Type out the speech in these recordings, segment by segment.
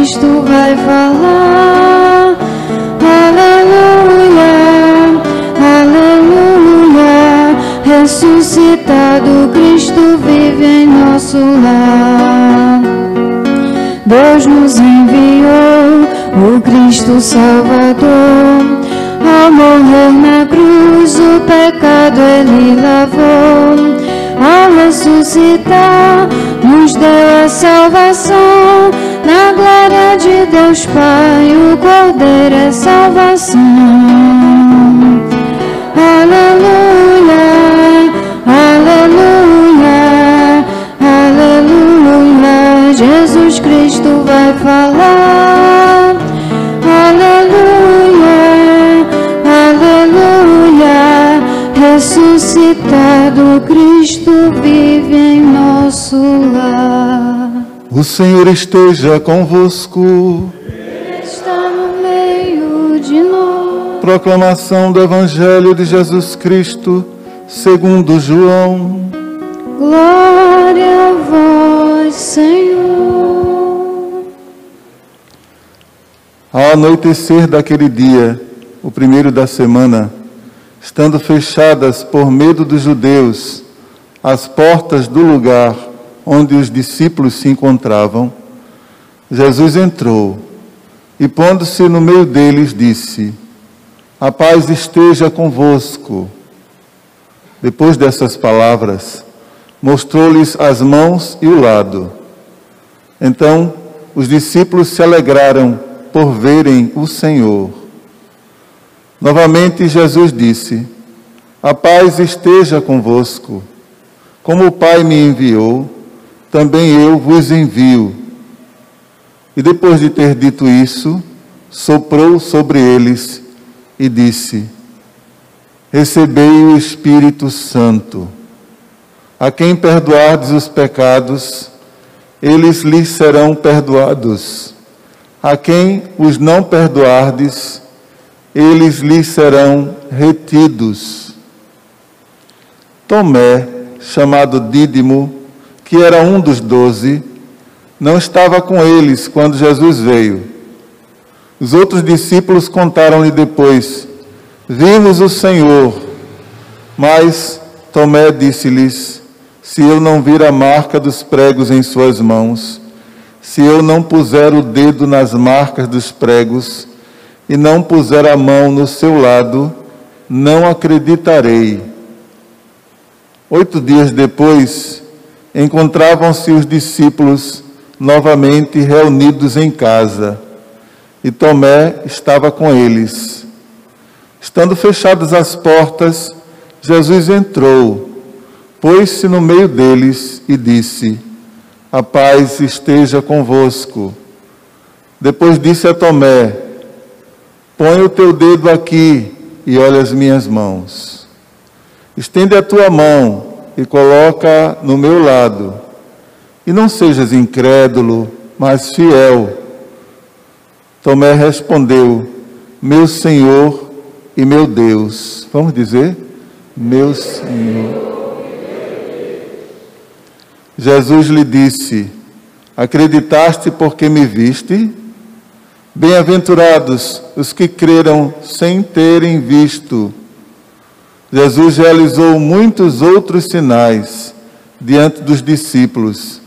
Cristo vai falar. Aleluia, aleluia. Ressuscitado Cristo vive em nosso lar. Deus nos enviou o Cristo Salvador. Ao morrer na cruz o pecado Ele lavou. Ao ressuscitar nos deu a salvação. Na glória de Deus Pai o Cordeiro é salvação. Aleluia, aleluia, aleluia. Jesus Cristo vai falar. Aleluia, aleluia. Ressuscitado Cristo vive em nosso lar. O Senhor esteja convosco. Ele está no meio de nós. Proclamação do Evangelho de Jesus Cristo, segundo João. Glória a vós, Senhor. Ao anoitecer daquele dia, o primeiro da semana, estando fechadas por medo dos judeus as portas do lugar onde os discípulos se encontravam, Jesus entrou e, pondo-se no meio deles, disse: a paz esteja convosco. Depois dessas palavras, mostrou-lhes as mãos e o lado. Então, os discípulos se alegraram por verem o Senhor. Novamente, Jesus disse: a paz esteja convosco. Como o Pai me enviou, também eu vos envio. E depois de ter dito isso, soprou sobre eles e disse: recebei o Espírito Santo. A quem perdoardes os pecados, eles lhes serão perdoados. A quem os não perdoardes, eles lhes serão retidos. Tomé, chamado Dídimo, que era um dos 12, não estava com eles quando Jesus veio. Os outros discípulos contaram-lhe depois: vimos o Senhor. Mas Tomé disse-lhes: se eu não vir a marca dos pregos em suas mãos, se eu não puser o dedo nas marcas dos pregos e não puser a mão no seu lado, não acreditarei. 8 dias depois, encontravam-se os discípulos novamente reunidos em casa, e Tomé estava com eles. Estando fechadas as portas, Jesus entrou, pôs-se no meio deles e disse: a paz esteja convosco. Depois disse a Tomé: põe o teu dedo aqui e olha as minhas mãos. Estende a tua mão e coloca no meu lado. E não sejas incrédulo, mas fiel. Tomé respondeu: meu Senhor e meu Deus. Vamos dizer? Meu Senhor. Jesus lhe disse: acreditaste porque me viste? Bem-aventurados os que creram sem terem visto. Jesus realizou muitos outros sinais diante dos discípulos,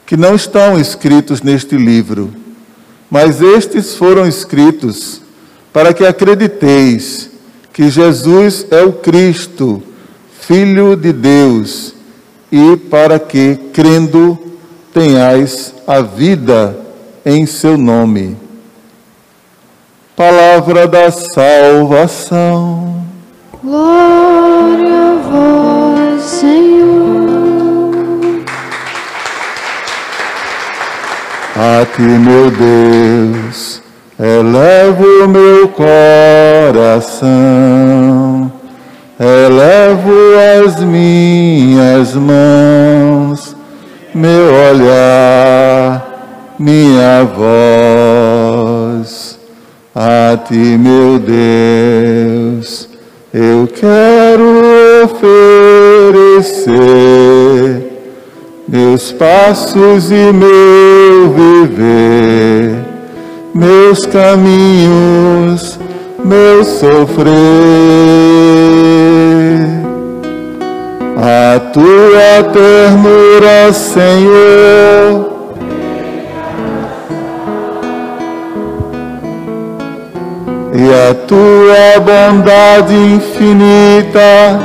que não estão escritos neste livro, mas estes foram escritos para que acrediteis que Jesus é o Cristo, Filho de Deus, e para que, crendo, tenhais a vida em seu nome. Palavra da salvação. Glória a vós, Senhor. A ti, meu Deus, elevo o meu coração, elevo as minhas mãos, meu olhar, minha voz. A ti, meu Deus, eu quero oferecer meus passos e meu viver meus caminhos, meu sofrer. A tua ternura, Senhor, e a tua bondade infinita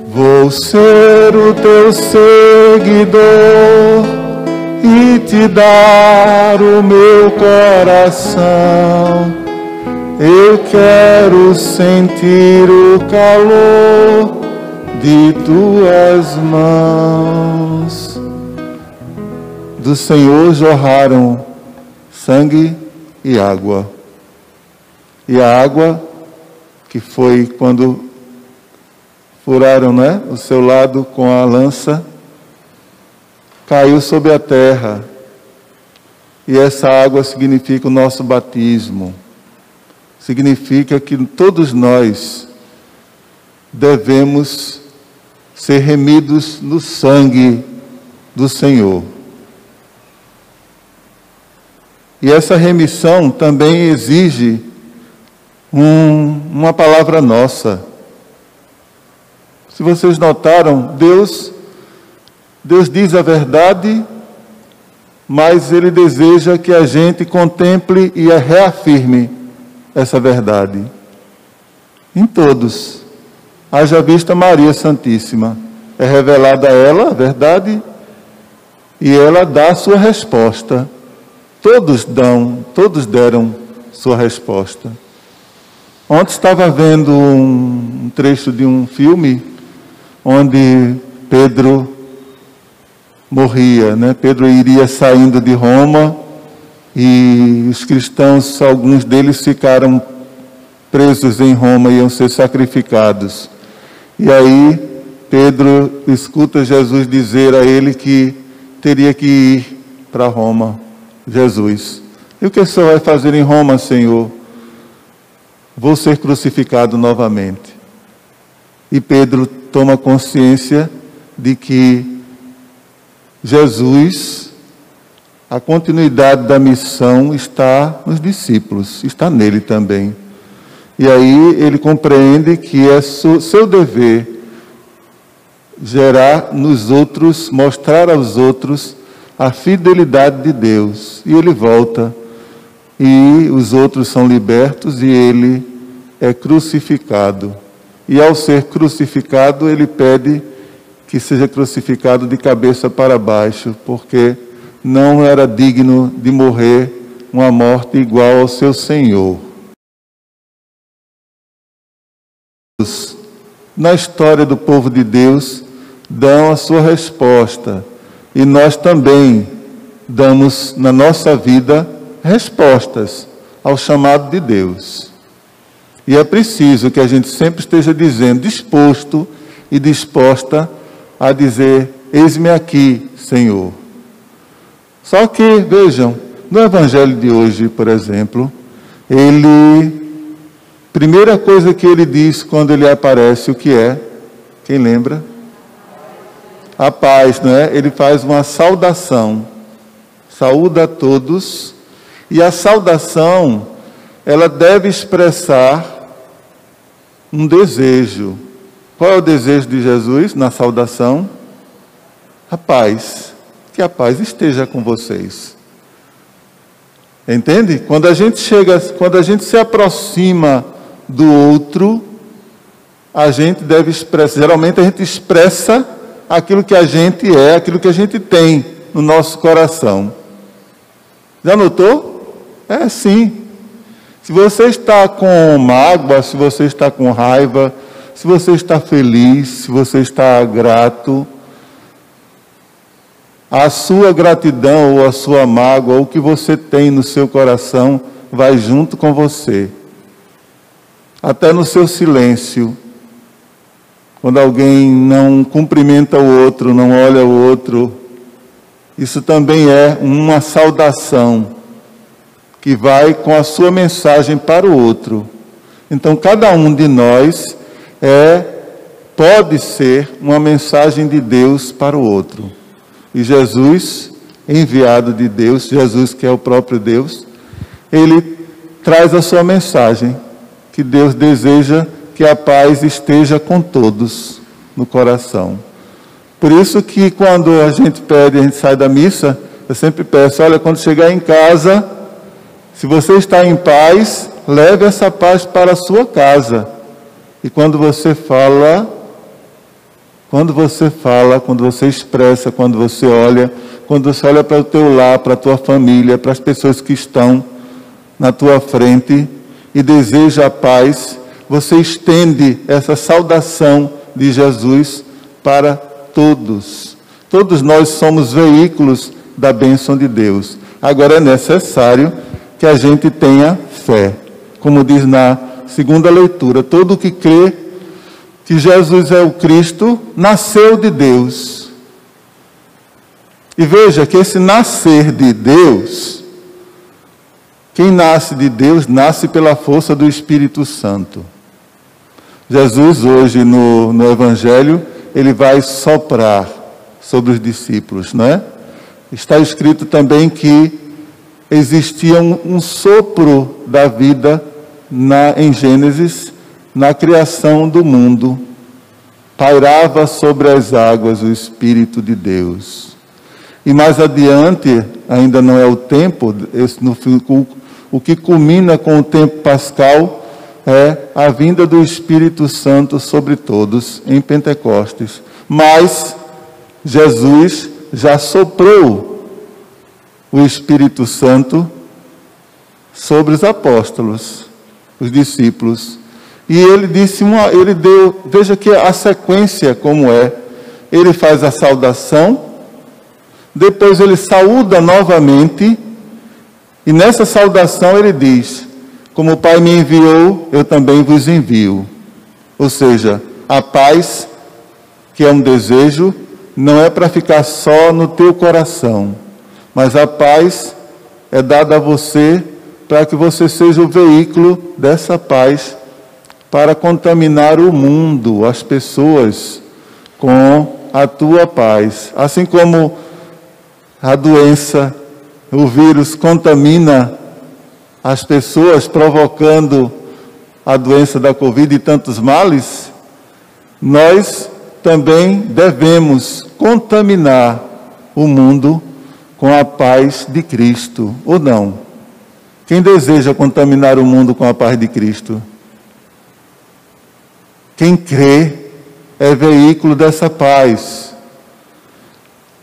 vou ser o teu seguidor e te dar o meu coração. Eu quero sentir o calor de tuas mãos. Do Senhor jorraram sangue e água. E a água, que foi quando furaram, né, o seu lado com a lança, caiu sobre a terra. E essa água significa o nosso batismo. Significa que todos nós devemos ser remidos no sangue do Senhor. E essa remissão também exige uma palavra nossa. Se vocês notaram, Deus diz a verdade, mas Ele deseja que a gente contemple e a reafirme essa verdade. Em todos. Haja vista Maria Santíssima. É revelada a ela a verdade e ela dá a sua resposta. Todos deram sua resposta. Ontem estava vendo um trecho de um filme onde Pedro morria, né? Pedro iria saindo de Roma e os cristãos, alguns deles ficaram presos em Roma, iam ser sacrificados. E aí Pedro escuta Jesus dizer a ele que teria que ir para Roma. Jesus: e o que o Senhor vai fazer em Roma, Senhor? Vou ser crucificado novamente. E Pedro toma consciência de que Jesus, a continuidade da missão está nos discípulos, está nele também. E aí ele compreende que é seu dever gerar nos outros, mostrar aos outros a fidelidade de Deus. E ele volta, e os outros são libertos, e ele é crucificado. E ao ser crucificado, ele pede que seja crucificado de cabeça para baixo, porque não era digno de morrer uma morte igual ao seu Senhor. Na história do povo de Deus, dão a sua resposta. E nós também damos na nossa vida respostas ao chamado de Deus. E é preciso que a gente sempre esteja dizendo, disposto e disposta a dizer: eis-me aqui, Senhor. Só que, vejam, no Evangelho de hoje, por exemplo, primeira coisa que ele diz quando ele aparece, o que é? Quem lembra? A paz, não é? Ele faz uma saudação, saúda a todos, e a saudação, ela deve expressar um desejo. Qual é o desejo de Jesus na saudação? A paz, que a paz esteja com vocês. Entende? Quando a gente se aproxima do outro, a gente deve expressar, geralmente a gente expressa aquilo que a gente é, aquilo que a gente tem no nosso coração. Já notou? É assim. Se você está com mágoa, se você está com raiva, se você está feliz, se você está grato, a sua gratidão ou a sua mágoa, ou o que você tem no seu coração, vai junto com você. Até no seu silêncio. Quando alguém não cumprimenta o outro, não olha o outro, isso também é uma saudação que vai com a sua mensagem para o outro. Então, cada um de nós pode ser uma mensagem de Deus para o outro. E Jesus, enviado de Deus, Jesus que é o próprio Deus, ele traz a sua mensagem, que Deus deseja que a paz esteja com todos no coração. Por isso que quando a gente pede, a gente sai da missa, eu sempre peço, olha, quando chegar em casa, se você está em paz, leve essa paz para a sua casa. E quando você fala, quando você expressa, quando você olha para o teu lar, para a tua família, para as pessoas que estão na tua frente e deseja a paz, você estende essa saudação de Jesus para todos. Todos nós somos veículos da bênção de Deus. Agora é necessário que a gente tenha fé. Como diz na segunda leitura, todo que crê que Jesus é o Cristo, nasceu de Deus. E veja que esse nascer de Deus, quem nasce de Deus, nasce pela força do Espírito Santo. Jesus hoje no Evangelho, ele vai soprar sobre os discípulos, não é? Está escrito também que existia um sopro da vida em Gênesis, na criação do mundo. Pairava sobre as águas o Espírito de Deus. E mais adiante, ainda não é o tempo, o que culmina com o tempo pascal é a vinda do Espírito Santo sobre todos em Pentecostes. Mas Jesus já soprou o Espírito Santo sobre os apóstolos, os discípulos. E ele veja que a sequência como é. Ele faz a saudação, depois ele saúda novamente, e nessa saudação ele diz, como o Pai me enviou, eu também vos envio. Ou seja, a paz, que é um desejo, não é para ficar só no teu coração, mas a paz é dada a você para que você seja o veículo dessa paz para contaminar o mundo, as pessoas, com a tua paz. Assim como a doença, o vírus contamina as pessoas, provocando a doença da Covid e tantos males, nós também devemos contaminar o mundo com a paz de Cristo, ou não? Quem deseja contaminar o mundo com a paz de Cristo? Quem crê é veículo dessa paz.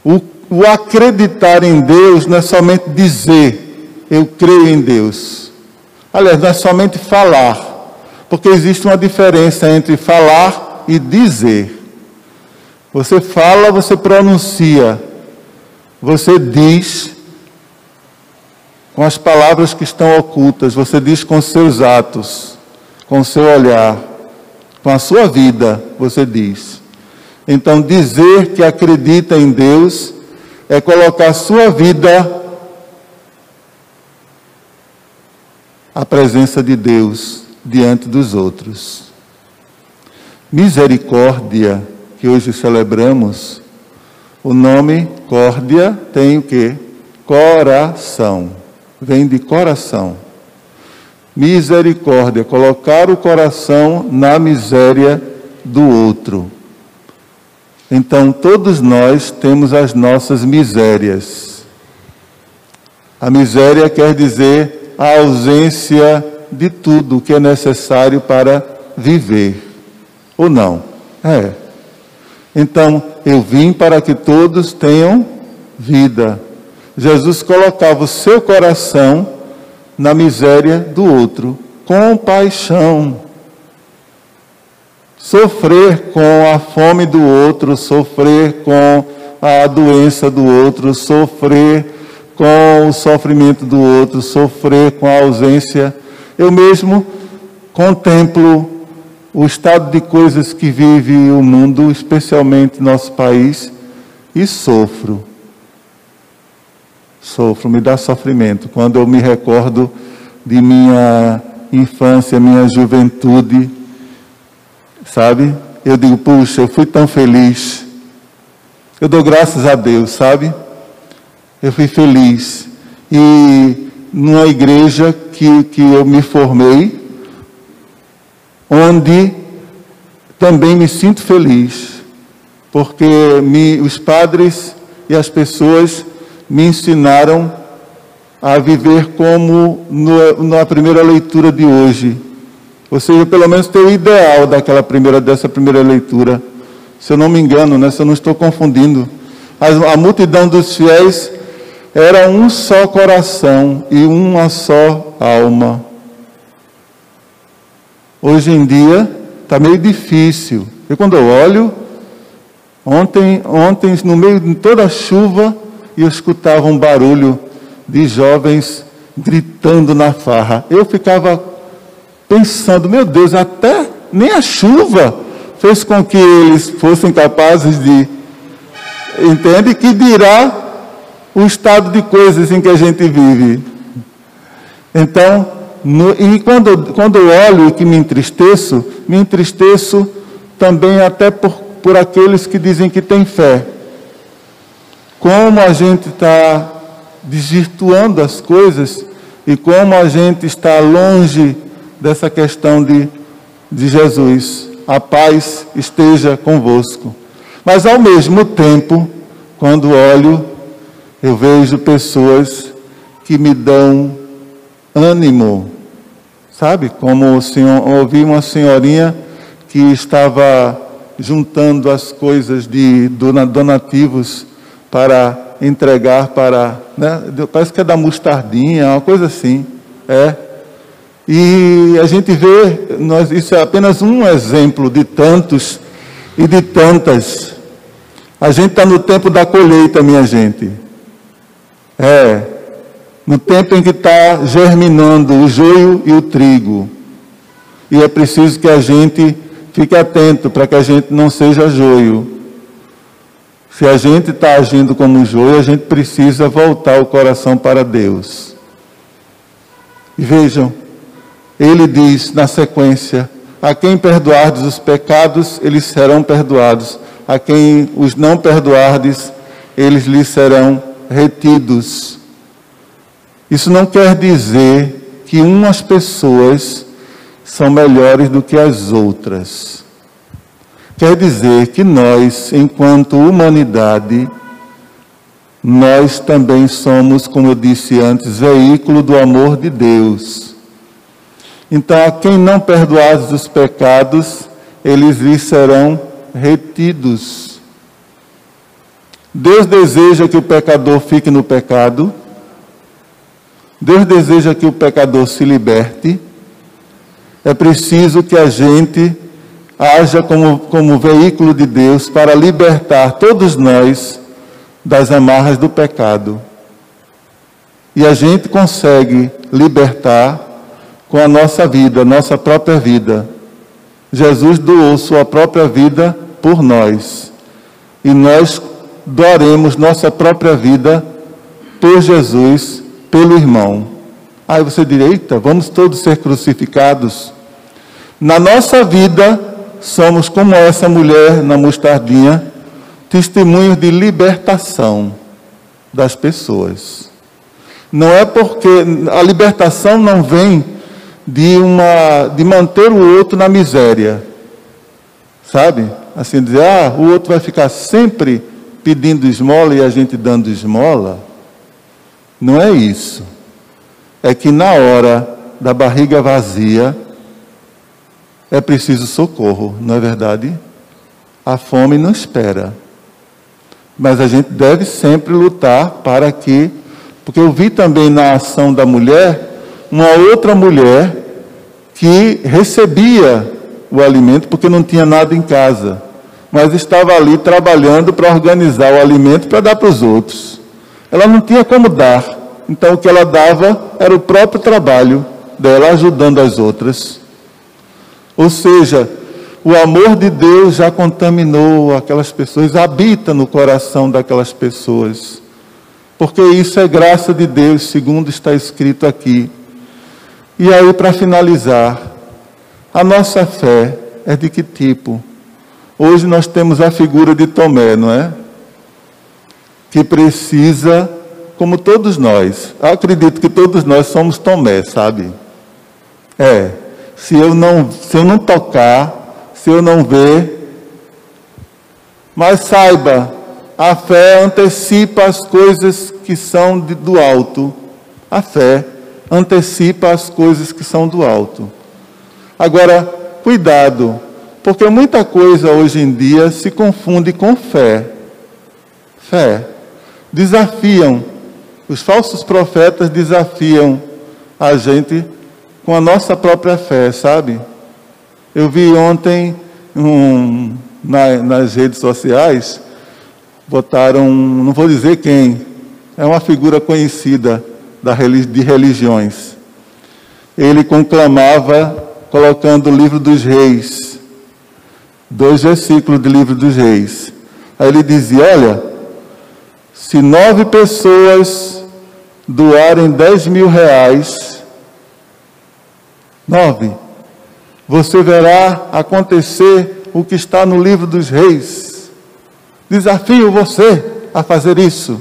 O acreditar em Deus não é somente dizer, eu creio em Deus. Aliás, não é somente falar, porque existe uma diferença entre falar e dizer. Você fala, você pronuncia, você diz com as palavras que estão ocultas, você diz com seus atos, com seu olhar, com a sua vida, você diz. Então, dizer que acredita em Deus é colocar a sua vida à presença de Deus diante dos outros. Misericórdia, que hoje celebramos, o nome córdia tem o quê? Coração. Vem de coração. Misericórdia, colocar o coração na miséria do outro. Então, todos nós temos as nossas misérias. A miséria quer dizer a ausência de tudo que é necessário para viver. Ou não? É. Então, eu vim para que todos tenham vida. Jesus colocava o seu coração na miséria do outro, com paixão. Sofrer com a fome do outro, sofrer com a doença do outro, sofrer com o sofrimento do outro, sofrer com a ausência. Eu mesmo contemplo o estado de coisas que vive o mundo, especialmente nosso país, e sofro. Me dá sofrimento. Quando eu me recordo de minha infância, minha juventude, sabe? Eu digo, puxa, eu fui tão feliz. Eu dou graças a Deus, sabe? Eu fui feliz. E numa igreja que eu me formei, onde também me sinto feliz, porque os padres e as pessoas me ensinaram a viver como na primeira leitura de hoje. Ou seja, pelo menos ter o ideal dessa primeira leitura. Se eu não me engano, né? Se eu não estou confundindo. A multidão dos fiéis era um só coração e uma só alma. Hoje em dia está meio difícil. Eu quando eu olho, ontem no meio de toda a chuva, eu escutava um barulho de jovens gritando na farra. Eu ficava pensando, meu Deus, até nem a chuva fez com que eles fossem capazes de... Entende? Que dirá o estado de coisas em que a gente vive. Então, quando eu olho e que me entristeço também até por aqueles que dizem que têm fé. Como a gente está desvirtuando as coisas e como a gente está longe dessa questão de Jesus. A paz esteja convosco. Mas, ao mesmo tempo, quando olho, eu vejo pessoas que me dão ânimo. Sabe? Como ouvi uma senhorinha que estava juntando as coisas de donativos para entregar para... Né? Parece que é da mostardinha, uma coisa assim. E a gente vê, isso é apenas um exemplo de tantos e de tantas. A gente está no tempo da colheita, minha gente. No tempo em que está germinando o joio e o trigo. E é preciso que a gente fique atento para que a gente não seja joio. Se a gente está agindo como joio, a gente precisa voltar o coração para Deus. E vejam, ele diz na sequência: a quem perdoardes os pecados, eles serão perdoados. A quem os não perdoardes, eles lhes serão retidos. Isso não quer dizer que umas pessoas são melhores do que as outras. Quer dizer que nós, enquanto humanidade, nós também somos, como eu disse antes, veículo do amor de Deus. Então, a quem não perdoar os pecados, eles lhes serão retidos. Deus deseja que o pecador fique no pecado. Deus deseja que o pecador se liberte. É preciso que a gente haja como veículo de Deus para libertar todos nós das amarras do pecado. E a gente consegue libertar com a nossa vida, nossa própria vida. Jesus doou sua própria vida por nós. E nós doaremos nossa própria vida por Jesus, pelo irmão. Aí você diria, eita, vamos todos ser crucificados? Na nossa vida, somos como essa mulher na mostardinha, testemunhos de libertação das pessoas. Não é porque a libertação não vem de manter o outro na miséria, sabe? Assim, dizer, o outro vai ficar sempre pedindo esmola e a gente dando esmola. Não é isso. É que na hora da barriga vazia, é preciso socorro, não é verdade? A fome não espera. Mas a gente deve sempre lutar para que... Porque eu vi também na ação da mulher, uma outra mulher que recebia o alimento porque não tinha nada em casa, mas estava ali trabalhando para organizar o alimento para dar para os outros. Ela não tinha como dar, então o que ela dava era o próprio trabalho dela ajudando as outras. Ou seja, o amor de Deus já contaminou aquelas pessoas, habita no coração daquelas pessoas, porque isso é graça de Deus, segundo está escrito aqui. E aí, para finalizar, a nossa fé é de que tipo? Hoje nós temos a figura de Tomé, não é? que precisa, como todos nós, eu acredito que todos nós somos Tomé, sabe? Se eu não tocar, se eu não ver, mas saiba, a fé antecipa as coisas que são do alto. A fé antecipa as coisas que são do alto. Agora, cuidado, porque muita coisa hoje em dia se confunde com fé. Fé. Os falsos profetas desafiam a gente com a nossa própria fé, sabe? Eu vi ontem nas redes sociais, botaram, não vou dizer quem, é uma figura conhecida de religiões. Ele conclamava, colocando o livro dos reis, 2 versículos do livro dos reis. Aí ele dizia, olha, se 9 pessoas doarem 10 mil reais, 9, você verá acontecer o que está no livro dos reis. Desafio você a fazer isso.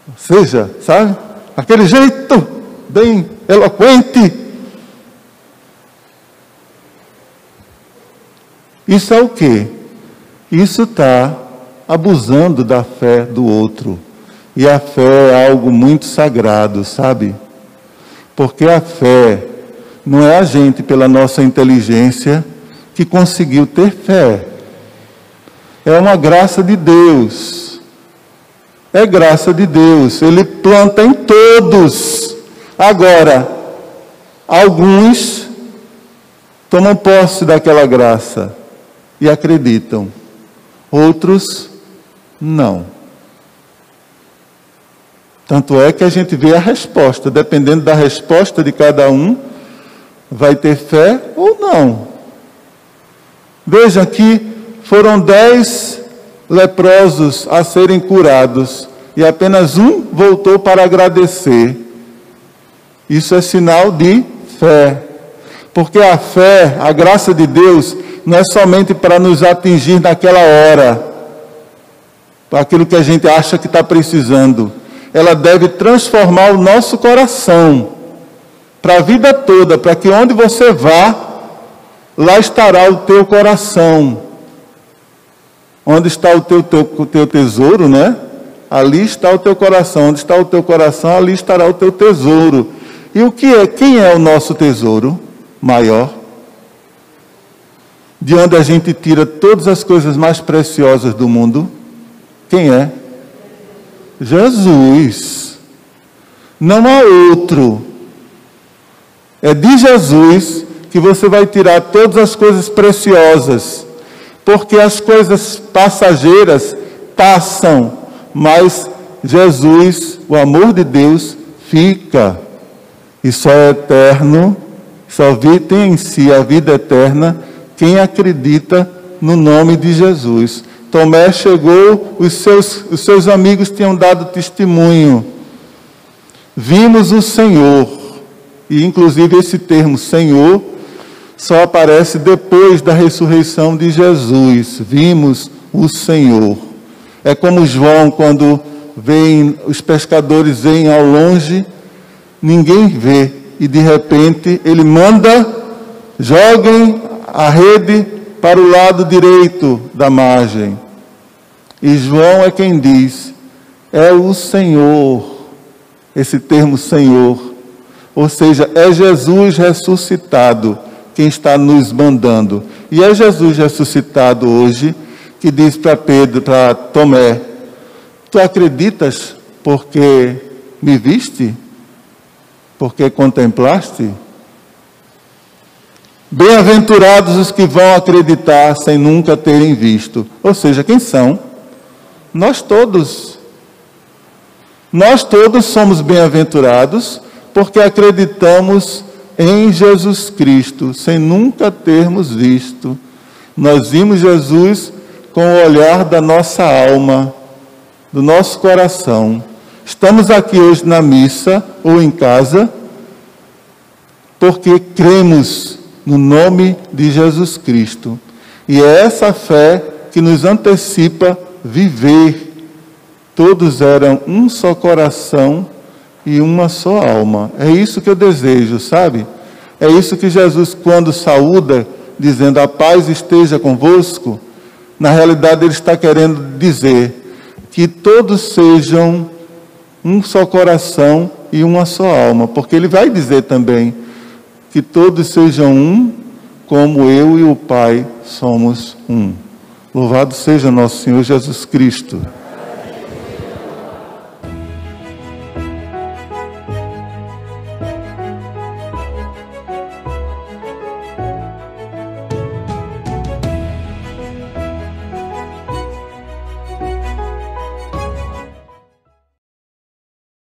Ou seja, sabe? Aquele jeito bem eloquente. Isso é o quê? Isso está abusando da fé do outro. E a fé é algo muito sagrado, sabe? Porque a fé não é a gente, pela nossa inteligência, que conseguiu ter fé. É uma graça de Deus. É graça de Deus. Ele planta em todos. Agora, alguns tomam posse daquela graça e acreditam. Outros, não. Tanto é que a gente vê a resposta. Dependendo da resposta de cada um, vai ter fé ou não. Veja que foram 10 leprosos a serem curados e apenas um voltou para agradecer. Isso é sinal de fé. Porque a fé, a graça de Deus, não é somente para nos atingir naquela hora, para aquilo que a gente acha que está precisando. Ela deve transformar o nosso coração para a vida toda, para que onde você vá, lá estará o teu coração. Onde está o teu tesouro, né? Ali está o teu coração. Onde está o teu coração, ali estará o teu tesouro. E o que é? Quem é o nosso tesouro maior? De onde a gente tira todas as coisas mais preciosas do mundo? Quem é? Jesus. Não há outro. É de Jesus que você vai tirar todas as coisas preciosas. Porque as coisas passageiras passam, mas Jesus, o amor de Deus, fica. E só é eterno, só tem em si a vida eterna quem acredita no nome de Jesus. Tomé chegou, os seus amigos tinham dado testemunho. Vimos o Senhor. E inclusive esse termo Senhor só aparece depois da ressurreição de Jesus. Vimos o Senhor. É como João, quando os pescadores veem ao longe, ninguém vê. E de repente ele manda, joguem a rede para o lado direito da margem. E João é quem diz, é o Senhor. Esse termo Senhor. Ou seja, é Jesus ressuscitado quem está nos mandando. E é Jesus ressuscitado hoje que diz para Tomé, tu acreditas porque me viste? Porque contemplaste? Bem-aventurados os que vão acreditar sem nunca terem visto. Ou seja, quem são? Nós todos. Nós todos somos bem-aventurados porque acreditamos em Jesus Cristo, sem nunca termos visto. Nós vimos Jesus com o olhar da nossa alma, do nosso coração. Estamos aqui hoje na missa ou em casa porque cremos no nome de Jesus Cristo. E é essa fé que nos antecipa viver Todos eram um só coração e uma só alma. É isso que eu desejo, sabe? É isso que Jesus, quando saúda, dizendo a paz esteja convosco, na realidade ele está querendo dizer que todos sejam um só coração e uma só alma. Porque ele vai dizer também que todos sejam um, como eu e o Pai somos um. Louvado seja nosso Senhor Jesus Cristo.